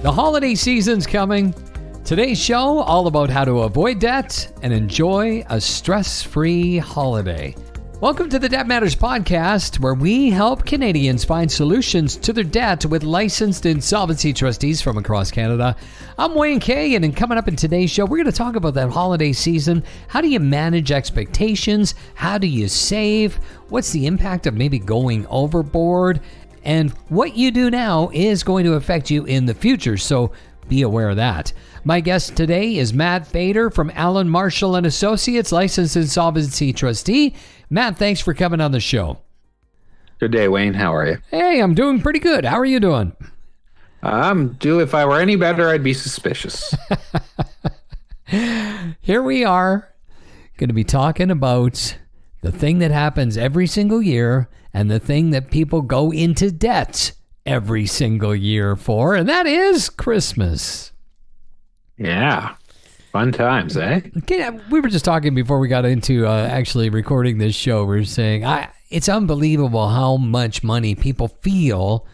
The holiday season's coming. Today's show, all about how to avoid debt and enjoy a stress-free holiday. Welcome to the Debt Matters podcast, where we help Canadians find solutions to their debt with licensed insolvency trustees from across Canada. I'm Wayne Kay, and coming up in today's show, we're going to talk about that holiday season. How do you manage expectations? How do you save? What's the impact of maybe going overboard? And what you do now is going to affect you in the future, so be aware of that. My guest today is Matt Fader from Allen Marshall and Associates, licensed insolvency trustee. Matt, thanks for coming on the show. Good day, Wayne. How are you? Hey, I'm doing pretty good. How are you doing? If I were any better, I'd be suspicious. Here we are, going to be talking about the thing that happens every single year and the thing that people go into debt every single year for, and that is Christmas. Yeah. Fun times, eh? Okay, we were just talking before we got into actually recording this show. We were saying it's unbelievable how much money people feel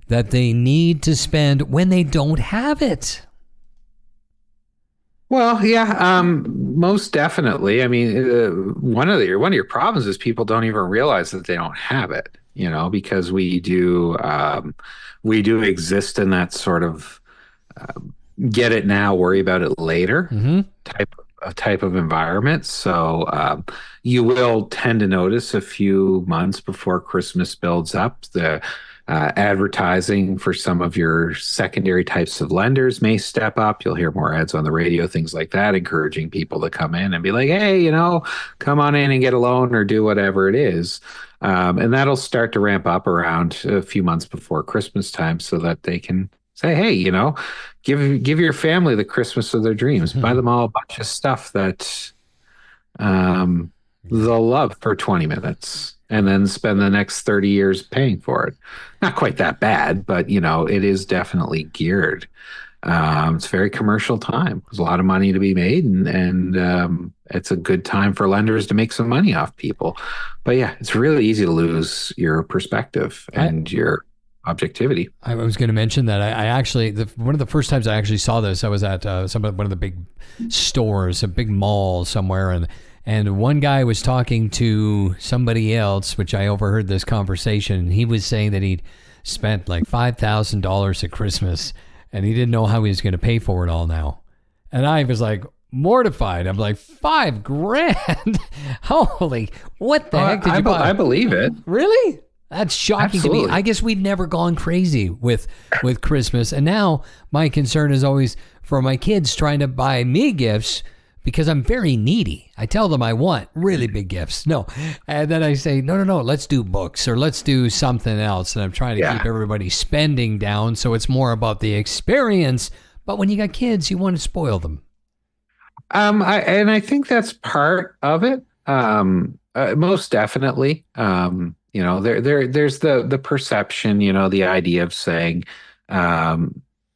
that they need to spend when they don't have it. Well, yeah, most definitely. I mean, one of your problems is people don't even realize that they don't have it. You know, because we do exist in that sort of get it now, worry about it later type of environment. So you will tend to notice a few months before Christmas builds up, the advertising for some of your secondary types of lenders may step up. You'll hear more ads on the radio, things like that, encouraging people to come in and be like, hey, come on in and get a loan or do whatever it is. And that'll start to ramp up around a few months before Christmas time so that they can say, hey, give your family the Christmas of their dreams. Buy them all a bunch of stuff that they'll love for 20 minutes and then spend the next 30 years paying for it. Not quite that bad, but, it is definitely geared. It's a very commercial time. There's a lot of money to be made, and it's a good time for lenders to make some money off people. But yeah, it's really easy to lose your perspective and your objectivity. I was going to mention that I actually, one of the first times I actually saw this, I was at one of the big stores, a big mall somewhere, and one guy was talking to somebody else, which I overheard this conversation, and he was saying that he'd spent like $5,000 at Christmas, and he didn't know how he was going to pay for it all now. And I was like mortified. I'm like, $5,000? Holy, what the heck did you buy? I believe it. Really? That's shocking Absolutely. to me. I guess we'd never gone crazy with Christmas. And now my concern is always for my kids trying to buy me gifts because I'm very needy. I tell them I want really big gifts. No. And then I say, no, let's do books or let's do something else. And I'm trying to keep everybody spending down. So it's more about the experience. But when you got kids, you want to spoil them. I think that's part of it. Most definitely. There's the perception, the idea of saying,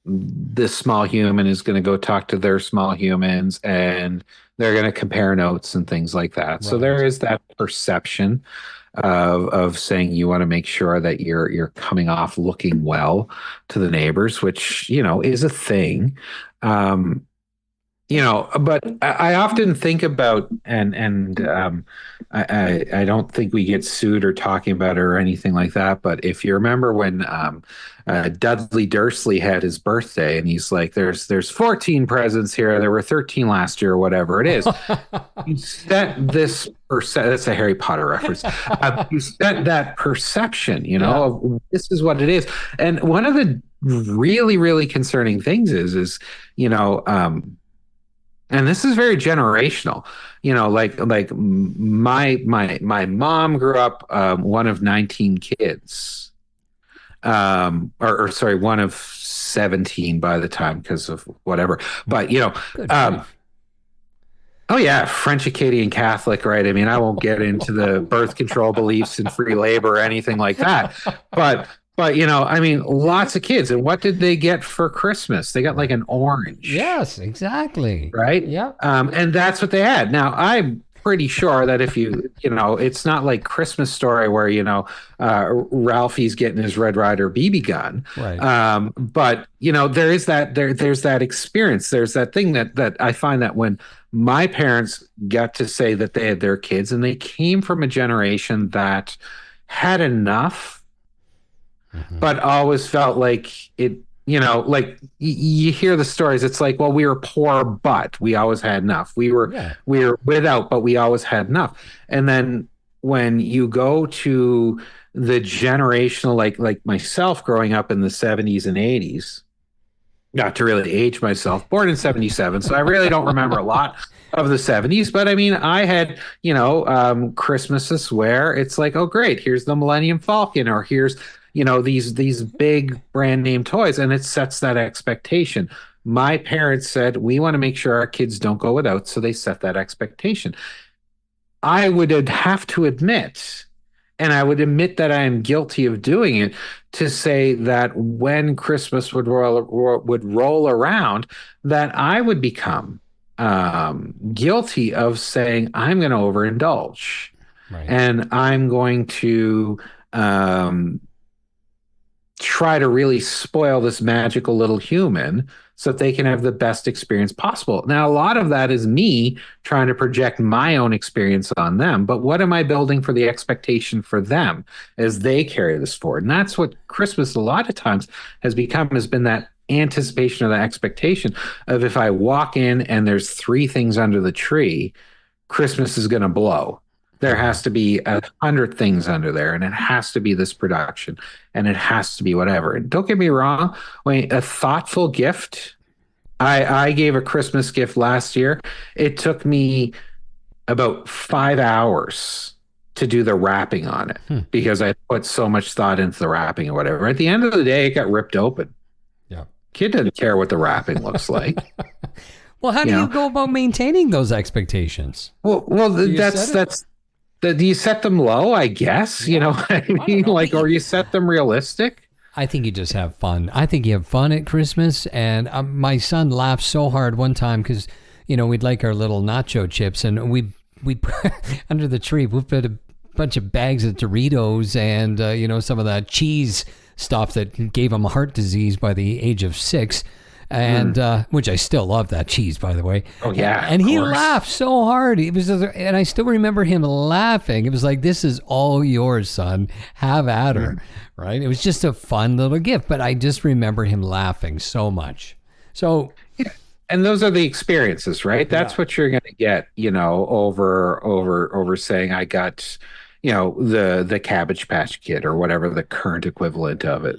this small human is going to go talk to their small humans and they're going to compare notes and things like that. Right. So there is that perception of saying you want to make sure that you're coming off looking well to the neighbors, which, is a thing. But I often think about, and I don't think we get sued or talking about it or anything like that. But if you remember when Dudley Dursley had his birthday, and he's like, "There's 14 presents here. There were 13 last year, or whatever it is." You set this that's a Harry Potter reference. You set that perception, of this is what it is. And one of the really, really concerning things is and this is very generational, like my mom grew up one of 19 kids, one of 17 by the time because of whatever. But oh yeah, French Acadian Catholic, right? I mean, I won't get into the birth control beliefs and free labor or anything like that, but lots of kids. And what did they get for Christmas? They got like an orange. Yes, exactly. Right? Yeah. And that's what they had. Now, pretty sure that if it's not like Christmas Story where, Ralphie's getting his Red Ryder BB gun. Right. But there's that experience. There's that thing that I find that when my parents got to say that they had their kids and they came from a generation that had enough, but always felt like it, like you hear the stories. It's like, well, we were poor, but we always had enough. We were without, but we always had enough. And then when you go to the generational, like myself growing up in the 70s and 80s, not to really age myself, born in 77, so I really don't remember a lot of the 70s, but I mean, I had, Christmases where it's like, oh, great, here's the Millennium Falcon, or here's, these big brand name toys, and it sets that expectation. My parents said, we want to make sure our kids don't go without, so they set that expectation. I would have to admit, and I would admit that I am guilty of doing it, to say that when Christmas would roll around, that I would become guilty of saying, I'm going to overindulge. Right. And I'm going to try to really spoil this magical little human so that they can have the best experience possible. Now, a lot of that is me trying to project my own experience on them, but what am I building for the expectation for them as they carry this forward? And that's what Christmas a lot of times has been that anticipation of the expectation of, if I walk in and there's 3 things under the tree, Christmas is going to blow. There has to be 100 things under there, and it has to be this production, and it has to be whatever. And don't get me wrong, a thoughtful gift. I gave a Christmas gift last year. It took me about 5 hours to do the wrapping on it because I put so much thought into the wrapping or whatever. At the end of the day, it got ripped open. Yeah. Kid doesn't care what the wrapping looks like. Well, how do you go about maintaining those expectations? Well, do you set them low, I guess? Yeah. I mean, or you set them realistic? I think you just have fun. I think you have fun at Christmas. And my son laughed so hard one time because, we'd like our little nacho chips, and we under the tree, we put a bunch of bags of Doritos and, some of that cheese stuff that gave him heart disease by the age of 6. And which I still love that cheese, by the way. Oh yeah, and he laughed so hard. And I still remember him laughing. It was like, "This is all yours, son. Have at her." Right? It was just a fun little gift, but I just remember him laughing so much. So, yeah. And those are the experiences, right? That's what you're going to get, over saying, I got, the Cabbage Patch Kid or whatever the current equivalent of it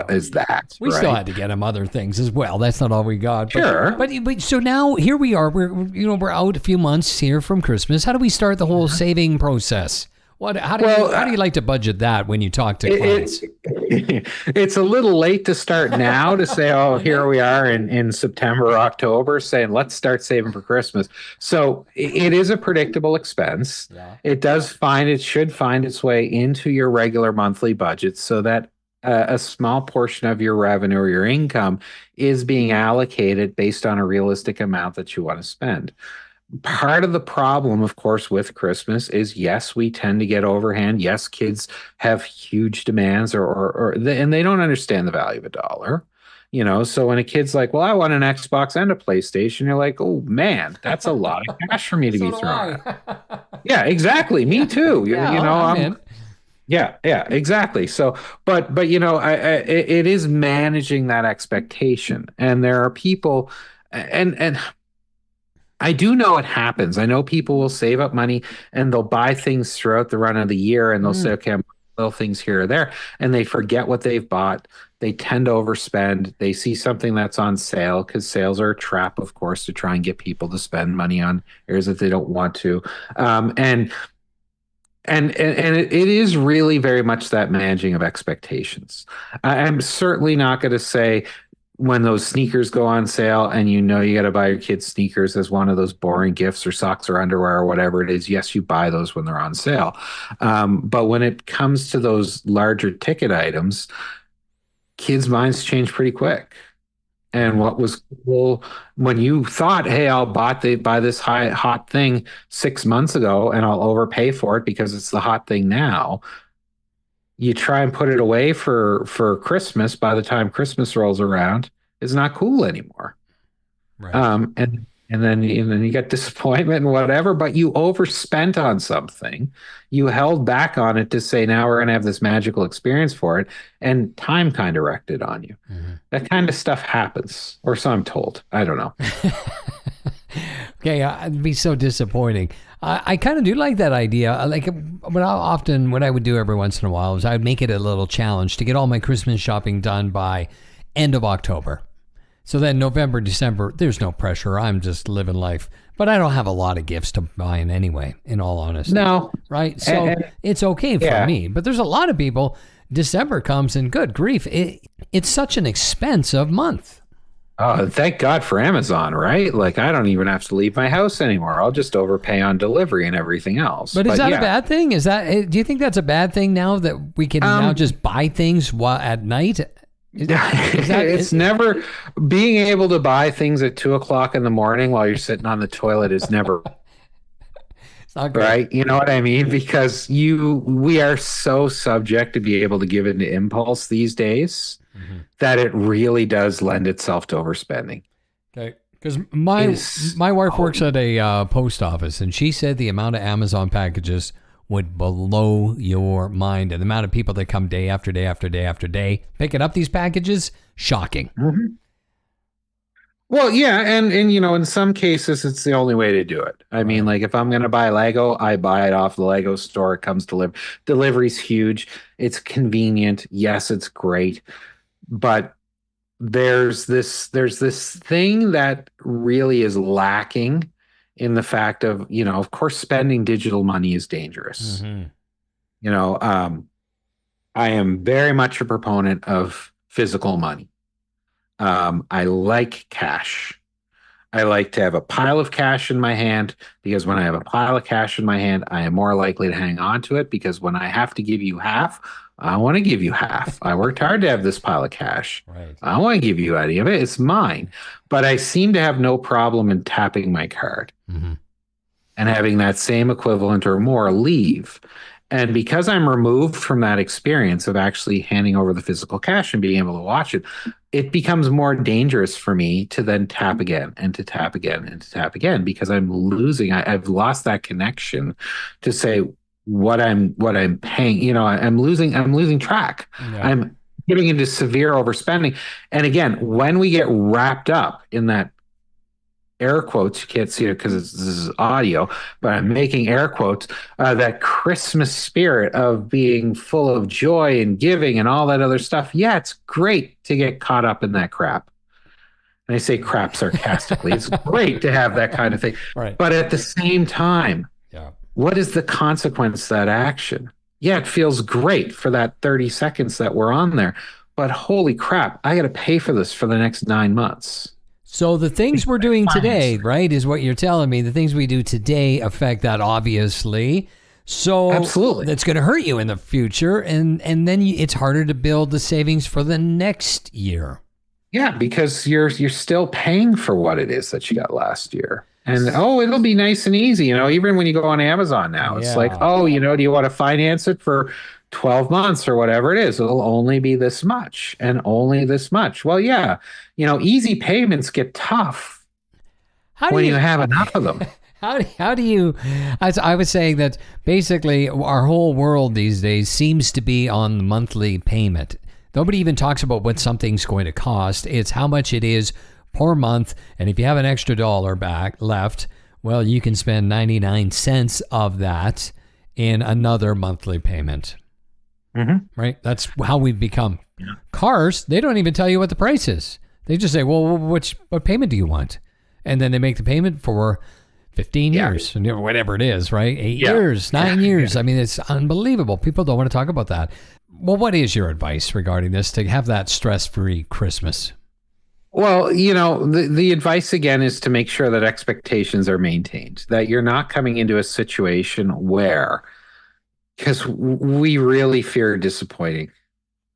is. That we still had to get him other things as well. That's not all we got. Sure. But so now here we are. We're out a few months here from Christmas. How do we start the whole saving process? How do you like to budget that when you talk to clients? It's a little late to start now to say, oh, here we are in September or October saying, let's start saving for Christmas. So it is a predictable expense. Yeah. It should find its way into your regular monthly budget so that a small portion of your revenue or your income is being allocated based on a realistic amount that you want to spend. Part of the problem, of course, with Christmas is, yes, we tend to get overhand. Yes, kids have huge demands and they don't understand the value of a dollar. So when a kid's like, well, I want an Xbox and a PlayStation, you're like, oh man, that's a lot of cash for me to be throwing. Yeah, exactly. Me too. Yeah, exactly. So, but it is managing that expectation, and there are people, and I do know it happens. I know people will save up money and they'll buy things throughout the run of the year, and they'll say, okay, I'm little things here or there, and they forget what they've bought. They tend to overspend. They see something that's on sale, because sales are a trap, of course, to try and get people to spend money on areas that they don't want to. And it is really very much that managing of expectations. I'm certainly not going to say, when those sneakers go on sale and you got to buy your kids sneakers as one of those boring gifts, or socks or underwear or whatever it is, yes, you buy those when they're on sale. But when it comes to those larger ticket items, kids' minds change pretty quick. And what was cool when you thought, hey, buy this hot thing 6 months ago and I'll overpay for it because it's the hot thing now. You try and put it away for Christmas. By the time Christmas rolls around, it's not cool anymore. Right. And then you get disappointment and whatever, but you overspent on something. You held back on it to say now we're going to have this magical experience for it, and time kind of wrecked it on you. Mm-hmm. That kind of stuff happens, or so I'm told. I don't know. Okay, it'd be so disappointing. I kind of do like that idea. Like what I would do every once in a while is I would make it a little challenge to get all my Christmas shopping done by end of October. So then November, December, there's no pressure. I'm just living life. But I don't have a lot of gifts to buy in anyway, in all honesty. No. Right? So it's okay for me. But there's a lot of people, December comes and good grief, it's such an expensive month. Oh, thank God for Amazon, right? Like I don't even have to leave my house anymore. I'll just overpay on delivery and everying else. But is that a bad thing? Do you think that's a bad thing now that we can now just buy things at night? It's never being able to buy things at 2 o'clock in the morning while you're sitting on the toilet is never it's not good. Right. You know what I mean? Because we are so subject to be able to give into impulse these days that it really does lend itself to overspending. Okay. Because my wife works at a post office, and she said the amount of Amazon packages would blow your mind. And the amount of people that come day after day after day after day picking up these packages, shocking. Mm-hmm. Well, yeah, and in some cases it's the only way to do it. I mean, like if I'm going to buy Lego, I buy it off the Lego store. It comes delivered. Delivery's huge. It's convenient. Yes, it's great. But there's this thing that really is lacking in the fact of course, spending digital money is dangerous. Mm-hmm. I am very much a proponent of physical money. I like cash. I like to have a pile of cash in my hand because when I have a pile of cash in my hand, I am more likely to hang on to it because when I have to give you half, I want to give you half. I worked hard to have this pile of cash. Right. I don't want to give you any of it. It's mine. But I seem to have no problem in tapping my card and having that same equivalent or more leave. And because I'm removed from that experience of actually handing over the physical cash and being able to watch it, it becomes more dangerous for me to then tap again and to tap again and to tap again because I'm losing. I've lost that connection to say what I'm paying. I'm losing track. Yeah. I'm getting into severe overspending. And again, when we get wrapped up in that air quotes, you can't see it because this is audio, but I'm making air quotes, that Christmas spirit of being full of joy and giving and all that other stuff. Yeah, it's great to get caught up in that crap. And I say crap sarcastically. It's great to have that kind of thing. Right. But at the same time, what is the consequence of that action? Yeah, it feels great for that 30 seconds that we're on there. But holy crap, I got to pay for this for the next 9 months. So the things we're doing today, right, is what you're telling me. The things we do today affect that, obviously. So absolutely, that's going to hurt you in the future, and then it's harder to build the savings for the next year. Yeah, because you're still paying for what it is that you got last year. And it'll be nice and easy. Even when you go on Amazon now, it's like, do you want to finance it for 12 months or whatever it is? It'll only be this much and only this much. Well, yeah, easy payments get tough when you have enough of them. How do you, I was saying that basically our whole world these days seems to be on the monthly payment. Nobody even talks about what something's going to cost. It's how much it is per month. And if you have an extra dollar left, well, you can spend 99 cents of that in another monthly payment. Mm-hmm. Right? That's how we've become. Yeah. Cars, they don't even tell you what the price is. They just say, well, what payment do you want? And then they make the payment for 15 years, whatever it is, right? 8 years, 9 years. I mean, it's unbelievable. People don't want to talk about that. Well, what is your advice regarding this to have that stress-free Christmas? Well, the advice again is to make sure that expectations are maintained, that you're not coming into a situation where, because we really fear disappointing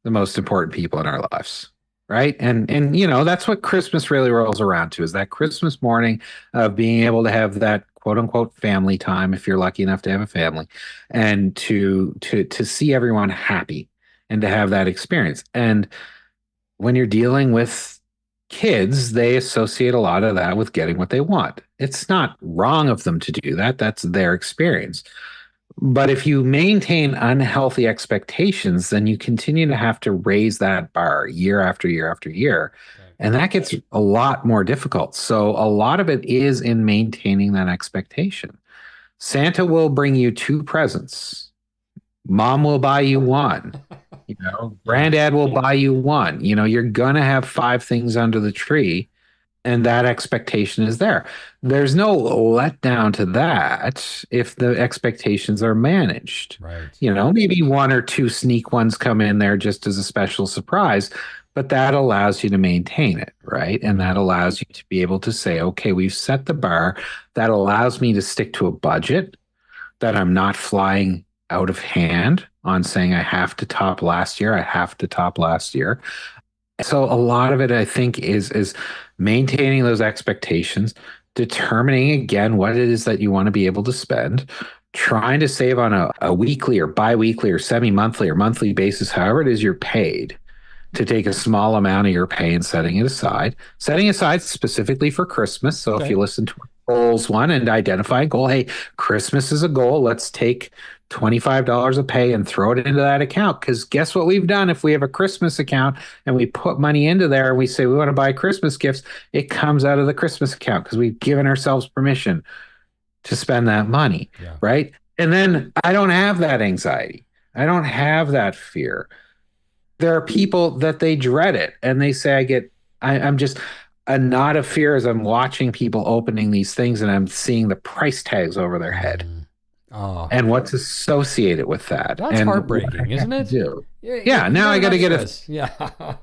the most important people in our lives. right? And that's what Christmas really rolls around to, is that Christmas morning of being able to have that quote unquote family time, if you're lucky enough to have a family, and to see everyone happy and to have that experience. And when you're dealing with kids, they associate a lot of that with getting what they want. It's not wrong of them to do that. That's their experience. But if you maintain unhealthy expectations, then you continue to have to raise that bar year after year after year. Right. And that gets a lot more difficult. So a lot of it is in maintaining that expectation. Santa will bring you 2 presents. Mom will buy you 1. Granddad will buy you 1. You're going to have 5 things under the tree, and that expectation is there. There's no letdown to that if the expectations are managed. Right. Maybe 1 or 2 sneak ones come in there just as a special surprise, but that allows you to maintain it, right? And that allows you to be able to say, okay, we've set the bar. That allows me to stick to a budget, that I'm not flying out of hand on saying I have to top last year. I have to top last year. So a lot of it, I think, is maintaining those expectations, determining again what it is that you want to be able to spend, trying to save on a weekly or bi-weekly or semi-monthly or monthly basis, however it is you're paid, to take a small amount of your pay and setting aside specifically for Christmas. So if you listen to goals one and identify a goal, hey, Christmas is a goal. Let's take $25 of pay and throw it into that account. Because guess what we've done? If we have a Christmas account and we put money into there and we say we want to buy Christmas gifts, it comes out of the Christmas account because we've given ourselves permission to spend that money, right? And then I don't have that anxiety. I don't have that fear. There are people that they dread it and they say, I'm just a knot of fear as I'm watching people opening these things and I'm seeing the price tags over their head. Oh. And what's associated with that. That's heartbreaking, isn't it? Yeah, now I got to get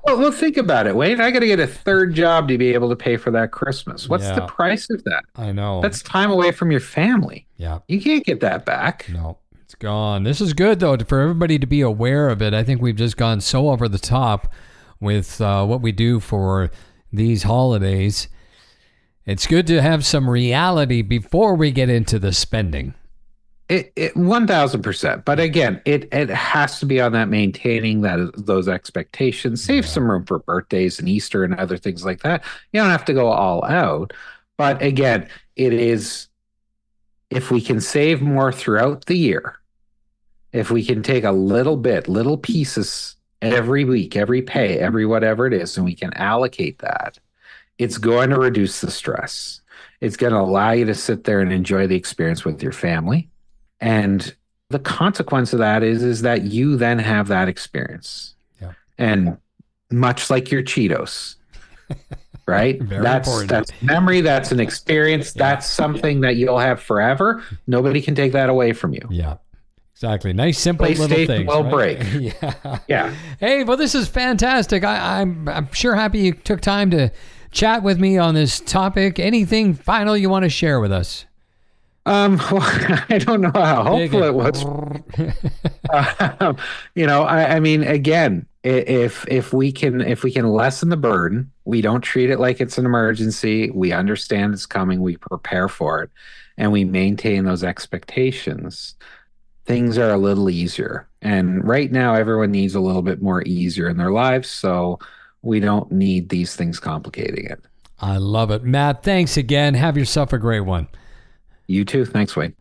well, think about it, Wade. I got to get a 3rd job to be able to pay for that Christmas. What's the price of that? I know. That's time away from your family. Yeah. You can't get that back. No, it's gone. This is good, though, for everybody to be aware of it. I think we've just gone so over the top with what we do for these holidays. It's good to have some reality before we get into the spending. It 1000%. But again, it has to be on that maintaining those expectations. Save some room for birthdays and Easter and other things like that. You don't have to go all out. But again, it is, if we can save more throughout the year, if we can take a little pieces every week, every pay, every whatever it is, and we can allocate that, it's going to reduce the stress. It's going to allow you to sit there and enjoy the experience with your family. And the consequence of that is that you then have that experience. Yeah. And much like your Cheetos, right? That's memory. That's an experience. That's something that you'll have forever. Nobody can take that away from you. Yeah. Exactly. Nice, simple little things. Will break. Yeah. Hey, well, this is fantastic. I'm sure happy you took time to chat with me on this topic. Anything final you want to share with us? Well, I don't know how hopeful it was. I mean, again, if we can lessen the burden, we don't treat it like it's an emergency. We understand it's coming. We prepare for it, and we maintain those expectations. Things are a little easier. And right now, everyone needs a little bit more easier in their lives. So we don't need these things complicating it. I love it. Matt, thanks again. Have yourself a great one. You too. Thanks, Wayne.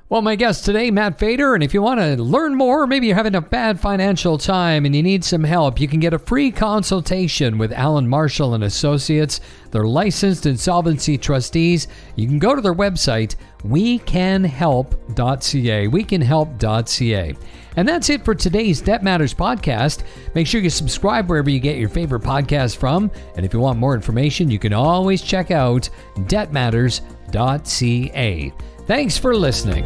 Well, my guest today, Matt Fader, and if you want to learn more, maybe you're having a bad financial time and you need some help, you can get a free consultation with Alan Marshall and Associates. They're licensed insolvency trustees. You can go to their website, wecanhelp.ca, wecanhelp.ca. And that's it for today's Debt Matters podcast. Make sure you subscribe wherever you get your favorite podcast from. And if you want more information, you can always check out debtmatters.ca. Thanks for listening.